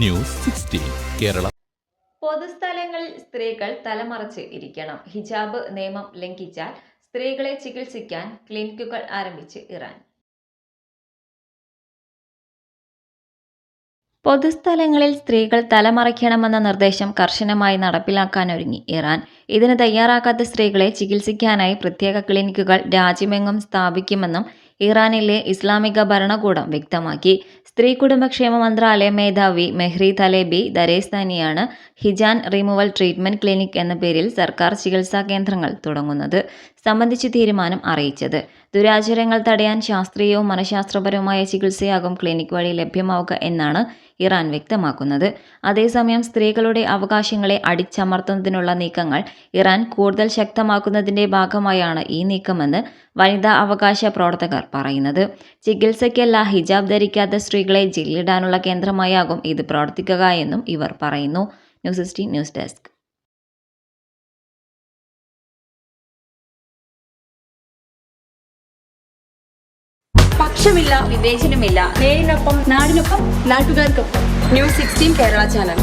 News 16 Kerala. പൊതുസ്ഥലങ്ങളിൽ സ്ത്രീകൾ തലമറച്ച് ഇരിക്കണം. ഹിജാബ് നിയമം ലംഘിച്ചാൽ സ്ത്രീകളെ ചികിത്സിക്കാൻ ക്ലിനിക്കുകൾ ആരംഭിച്ച് ഇറാൻ. പൊതുസ്ഥലങ്ങളിൽ സ്ത്രീകൾ തലമറയ്ക്കണമെന്ന നിർദ്ദേശം കർശനമായി നടപ്പിലാക്കാനൊരുങ്ങി ഇറാൻ. ഇതിന് തയ്യാറാകാത്ത സ്ത്രീകളെ ചികിത്സിക്കാനായി പ്രത്യേക ക്ലിനിക്കുകൾ രാജ്യമെങ്ങും സ്ഥാപിക്കുമെന്നും ഇറാനിലെ ഇസ്ലാമിക ഭരണകൂടം വ്യക്തമാക്കി. സ്ത്രീ കുടുംബക്ഷേമ മന്ത്രാലയ മേധാവി മെഹ്രി തലേബി ദരേസ്താനിയാണ് ഹിജാൻ റിമൂവൽ ട്രീറ്റ്മെന്റ് ക്ലിനിക് എന്ന പേരിൽ സർക്കാർ ചികിത്സാ കേന്ദ്രങ്ങൾ തുടങ്ങുന്നത് സംബന്ധിച്ച് തീരുമാനം അറിയിച്ചത്. ദുരാചാരങ്ങൾ തടയാൻ ശാസ്ത്രീയവും മനഃശാസ്ത്രപരവുമായ ചികിത്സയാകും ക്ലിനിക് വഴി ലഭ്യമാവുക എന്നാണ് ഇറാൻ വ്യക്തമാക്കുന്നത്. അതേസമയം സ്ത്രീകളുടെ അവകാശങ്ങളെ അടിച്ചമർത്തുന്നതിനുള്ള നീക്കങ്ങൾ ഇറാൻ കൂടുതൽ ശക്തമാക്കുന്നതിന്റെ ഭാഗമായാണ് ഈ നീക്കമെന്ന് വനിതാ അവകാശ പ്രവർത്തകർ പറയുന്നത്. ചികിത്സയ്ക്കല്ല ഹിജാബ് ധരിക്കാത്ത സ്ത്രീകളെ ജയിലിടാനുള്ള കേന്ദ്രമായാകും ഇത് പ്രവർത്തിക്കുക എന്നും ഇവർ പറയുന്നു. News 16 news desk. പക്ഷമില്ല, വിവേചനമില്ല. നേരിനൊപ്പം, നാടിനൊപ്പം, നാട്ടുകാർക്കൊപ്പം. News 16 Kerala channel.